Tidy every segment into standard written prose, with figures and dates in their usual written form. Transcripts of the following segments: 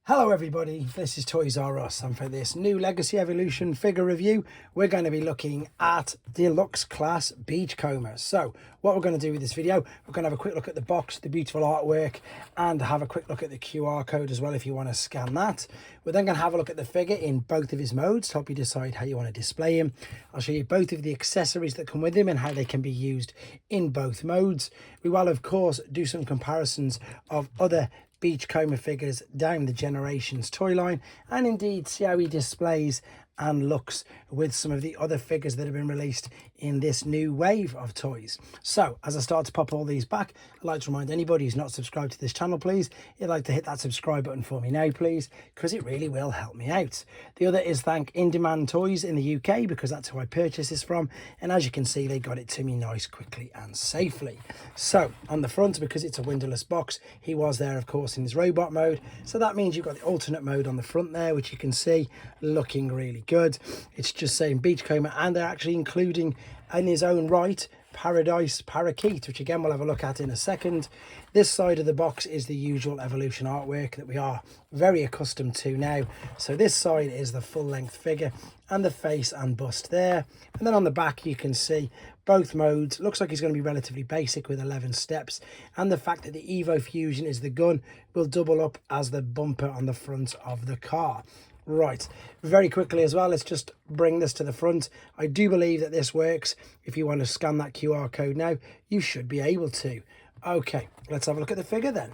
Hello everybody, this is Toys R Us, and for this new Legacy Evolution figure review we're going to be looking at deluxe class beachcombers. So what we're going to do with this video, we're going to have a quick look at the box, the beautiful artwork, and have a quick look at the QR code as well if you want to scan that. We're then going to have a look at the figure in both of his modes to help you decide how you want to display him. I'll show you both of the accessories that come with him and how they can be used in both modes. We will of course do some comparisons of other beachcomber figures down the generations toy line, and indeed see how he displays and looks with some of the other figures that have been released in this new wave of toys. So as I start to pop all these back, I'd like to remind anybody who's not subscribed to this channel, please, you'd like to hit that subscribe button for me now, please, because it really will help me out. The other is thank In Demand Toys in the UK, because that's who I purchased this from, and as you can see they got it to me nice, quickly and safely. So on the front, because it's a windowless box, he was there of course in his robot mode, so that means you've got the alternate mode on the front there, which you can see looking really good. It's just saying beachcomber, and they're actually including in his own right Paradise Parakeet, which again we'll have a look at in a second. This side of the box is the usual Evolution artwork that we are very accustomed to now. So this side is the full-length figure and the face and bust there, and then on the back you can see both modes. Looks like he's going to be relatively basic with 11 steps, and the fact that the Evo Fusion is the gun will double up as the bumper on the front of the car. Right, very quickly as well, let's just bring this to the front. I do believe that this works. If you want to scan that QR code now, you should be able to. Okay, let's have a look at the figure then.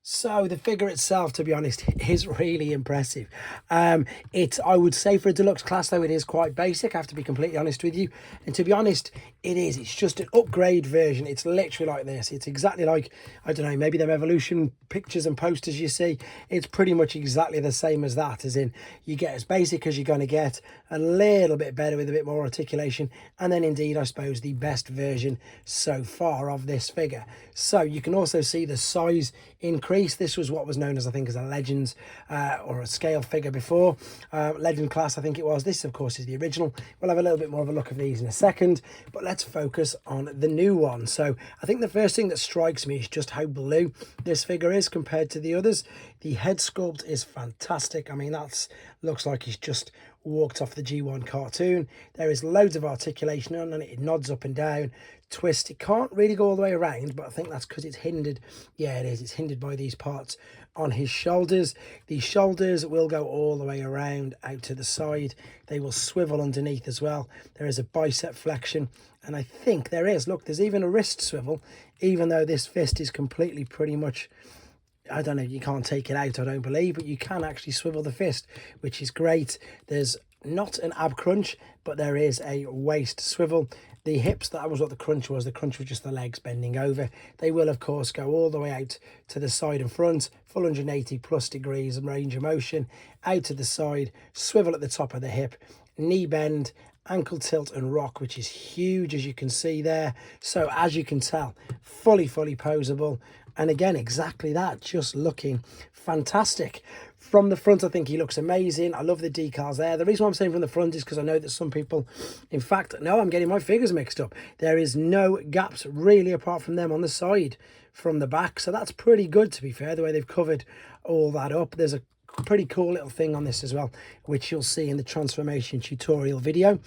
So the figure itself, to be honest, is really impressive. I would say for a deluxe class though, it is quite basic, I have to be completely honest with you. And to be honest, it's just an upgrade version. It's literally like this. It's exactly like, I don't know, maybe them Evolution pictures and posters you see. It's pretty much exactly the same as that, as in you get as basic as you're going to get, a little bit better with a bit more articulation, and then indeed I suppose the best version so far of this figure. So you can also see the size increase. This was what was known as, I think, as a Legends or a scale figure before. Legend class, I think it was. This, of course, is the original. We'll have a little bit more of a look at these in a second, but let's focus on the new one. So I think the first thing that strikes me is just how blue this figure is compared to the others. The head sculpt is fantastic. I mean, looks like he's just walked off the G1 cartoon. There is loads of articulation on it. It nods up and down, twist. It can't really go all the way around, but I think that's because it's hindered. Yeah, it is. It's hindered by these parts on his shoulders. These shoulders will go all the way around out to the side. They will swivel underneath as well. There is a bicep flexion, and I think there is, look, there's even a wrist swivel, even though this fist is completely pretty much, I don't know, you can't take it out, I don't believe, but you can actually swivel the fist, which is great. There's not an ab crunch, but there is a waist swivel. The hips, that was what the crunch was. The crunch was just the legs bending over. They will, of course, go all the way out to the side and front, full 180 plus degrees of range of motion, out to the side, swivel at the top of the hip, knee bend, ankle tilt and rock, which is huge, as you can see there. So as you can tell, fully posable, and again exactly that, just looking fantastic. From the front, I think he looks amazing. I love the decals there. The reason why I'm saying from the front is because I know that some people, in fact, no, I'm getting my figures mixed up. There is no gaps really apart from them on the side from the back, so that's pretty good, to be fair, the way they've covered all that up. There's a pretty cool little thing on this as well, which you'll see in the transformation tutorial video.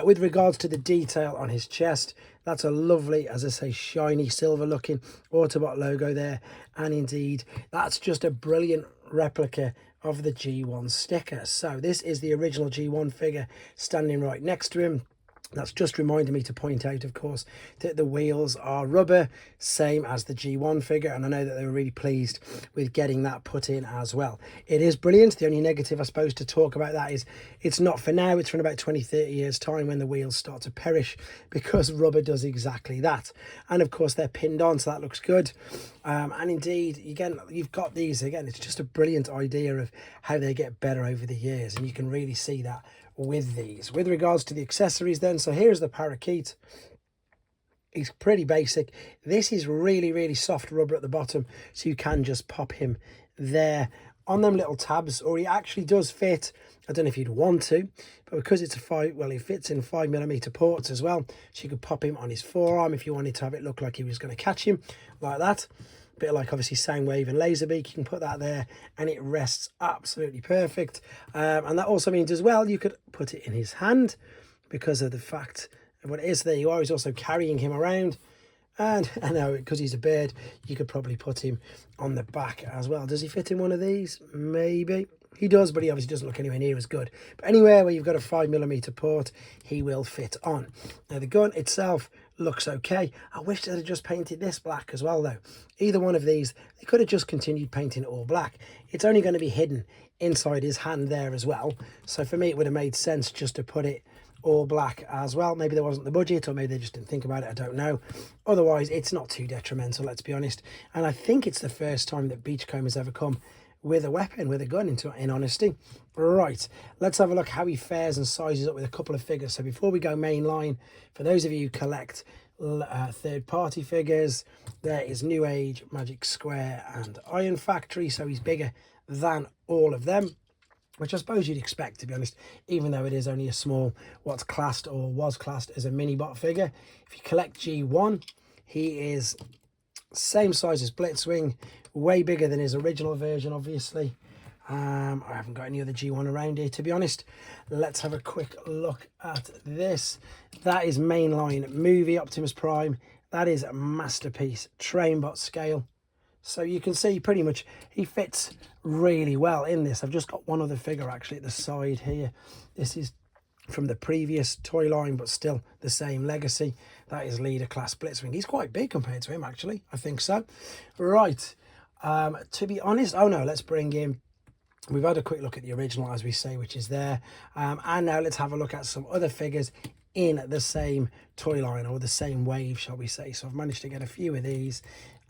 With regards to the detail on his chest, that's a lovely, as I say, shiny silver looking Autobot logo there, and indeed that's just a brilliant replica of the G1 sticker. So this is the original G1 figure standing right next to him. That's just reminded me to point out, of course, that the wheels are rubber, same as the G1 figure, and I know that they were really pleased with getting that put in as well. It is brilliant. The only negative, I suppose, to talk about that is it's not for now. It's for in about 20-30 years' time when the wheels start to perish, because rubber does exactly that. And, of course, they're pinned on, so that looks good. And, indeed, again, you've got these. Again, it's just a brilliant idea of how they get better over the years, and you can really see that with these. With regards to the accessories then, so here's the parakeet. He's pretty basic. This is really soft rubber at the bottom, so you can just pop him there on them little tabs, or he actually does fit. I don't know if you'd want to, but because it's he fits in 5mm ports as well, so you could pop him on his forearm if you wanted to have it look like he was going to catch him like that. bit like obviously Soundwave and Laserbeak. You can put that there and it rests absolutely perfect. And that also means as well, you could put it in his hand because of the fact of what it is. There you are, he's also carrying him around. And I know, because he's a bird, you could probably put him on the back as well. Does he fit in one of these? Maybe. He does, but he obviously doesn't look anywhere near as good. But anywhere where you've got a 5mm port, he will fit on. Now, the gun itself looks okay. I wish they'd have just painted this black as well, though. Either one of these, they could have just continued painting it all black. It's only going to be hidden inside his hand there as well. So for me, it would have made sense just to put it all black as well. Maybe there wasn't the budget, or maybe they just didn't think about it. I don't know. Otherwise, it's not too detrimental, let's be honest. And I think it's the first time that Beachcomber's ever come with a weapon, with a gun, in honesty. Right, let's have a look how he fares and sizes up with a couple of figures. So before we go mainline, for those of you who collect third-party figures, there is New Age, Magic Square and Iron Factory. So he's bigger than all of them, which I suppose you'd expect, to be honest, even though it is only a small, what's classed or was classed as a minibot figure. If you collect G1, he is same size as Blitzwing, way bigger than his original version, obviously. I haven't got any other G1 around here, to be honest. Let's have a quick look at this. That is mainline movie Optimus Prime. That is a masterpiece Trainbot scale. So you can see pretty much he fits really well in this. I've just got one other figure actually at the side here. This is from the previous toy line, but still the same legacy. That is Leader Class Blitzwing. He's quite big compared to him, actually. I think so. Right. To be honest, oh no, let's bring in... We've had a quick look at the original, as we say, which is there. And now let's have a look at some other figures in the same toy line, or the same wave, shall we say. So I've managed to get a few of these.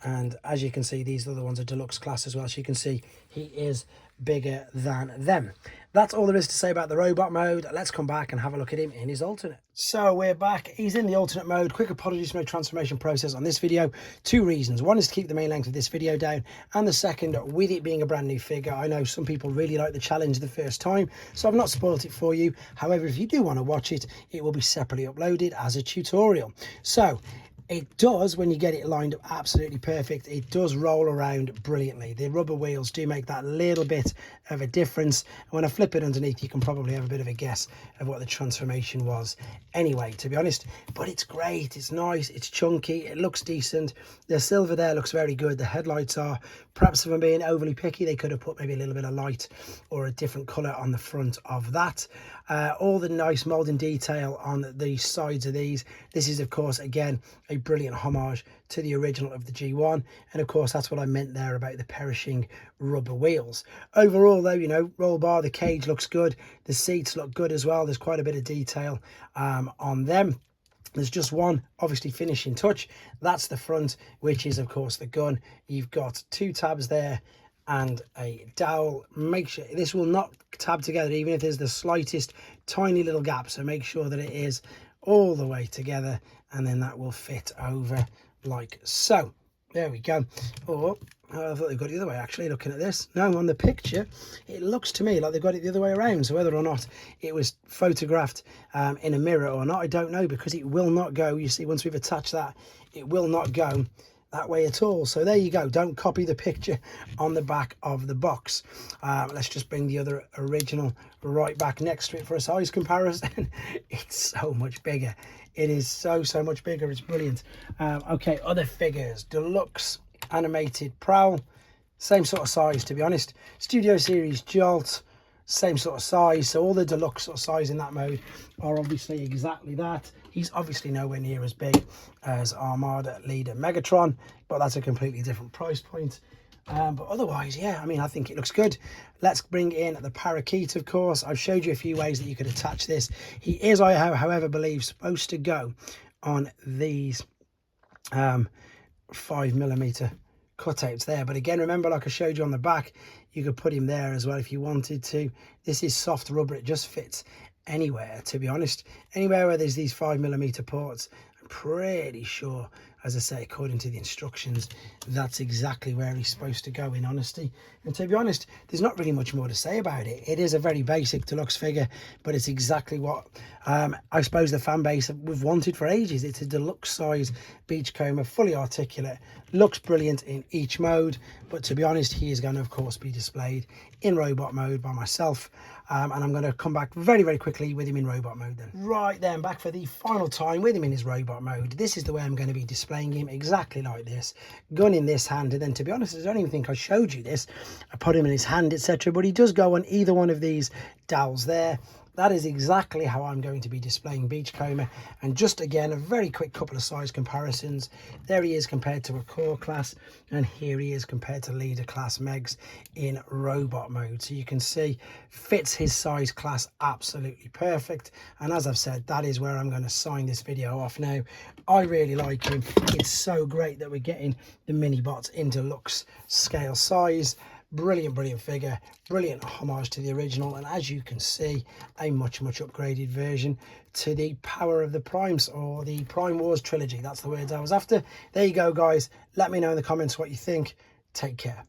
And as you can see, these other ones are deluxe class as well. So you can see he is bigger than them. That's all there is to say about the robot mode. Let's come back and have a look at him in his alternate. So we're back. He's in the alternate mode. Quick apologies for no transformation process on this video. Two reasons. One is to keep the main length of this video down. And the second, with it being a brand new figure, I know some people really like the challenge the first time. So I've not spoiled it for you. However, if you do want to watch it, it will be separately uploaded as a tutorial. So it does, when you get it lined up absolutely perfect, it does roll around brilliantly. The rubber wheels do make that little bit of a difference. And when I flip it underneath, you can probably have a bit of a guess of what the transformation was anyway, to be honest. But it's great, it's nice, it's chunky, it looks decent. The silver there looks very good. The headlights are, perhaps if I'm being overly picky, they could have put maybe a little bit of light or a different colour on the front of that. All the nice moulding detail on the sides of these. This is, of course, again, a brilliant homage to the original of the G1. And of course, that's what I meant there about the perishing rubber wheels. Overall, though, you know, roll bar, the cage looks good. The seats look good as well. There's quite a bit of detail on them. There's just one, obviously, finishing touch. That's the front, which is, of course, the gun. You've got two tabs there and a dowel. Make sure this will not tab together, even if there's the slightest tiny little gap. So make sure that it is all the way together, and then that will fit over like so. There we go. Oh, I thought they got it the other way, actually, looking at this. No, on the picture, it looks to me like they've got it the other way around. So whether or not it was photographed in a mirror or not, I don't know, because it will not go. You see, once we've attached that, it will not go that way at all. So there you go. Don't copy the picture on the back of the box. Let's just bring the other original right back next to it for a size comparison. It's so much bigger. It is so much bigger. It's brilliant. Okay, other figures. Deluxe animated Prowl, same sort of size, to be honest. Studio Series Jolt, same sort of size. So all the deluxe sort of size in that mode are obviously exactly that. He's obviously nowhere near as big as Armada Leader Megatron, but that's a completely different price point. But otherwise, yeah, I mean, I think it looks good. Let's bring in the parakeet, of course. I've showed you a few ways that you could attach this. He is, I however believe, supposed to go on these 5mm cutouts there. But again, remember, like I showed you on the back, you could put him there as well if you wanted to. This is soft rubber. It just fits anywhere, to be honest. Anywhere where there's these 5mm ports, I'm pretty sure as I say, according to the instructions, that's exactly where he's supposed to go, in honesty. And to be honest, there's not really much more to say about it. It is a very basic deluxe figure, but it's exactly what I suppose the fan base we've wanted for ages. It's a deluxe size beachcomber, fully articulate, looks brilliant in each mode, but to be honest, he is going to of course be displayed in robot mode by myself, and I'm going to come back very quickly with him in robot mode then. Right then, back for the final time with him in his robot mode. This is the way I'm going to be displaying him, exactly like this, gun in this hand. And then to be honest, I don't even think I showed you this. I put him in his hand, etc., but he does go on either one of these dowels there. That is exactly how I'm going to be displaying Beachcomber. And just again, a very quick couple of size comparisons. There he is compared to a core class, and here he is compared to leader class Megs in robot mode. So you can see fits his size class absolutely perfect. And as I've said, that is where I'm going to sign this video off now. I really like him. It's so great that we're getting the mini bots in deluxe scale size. Brilliant figure, brilliant homage to the original, and as you can see, a much upgraded version to the Power of the Primes, or the Prime Wars trilogy. That's the words I was after. There you go, guys. Let me know in the comments what you think. Take care.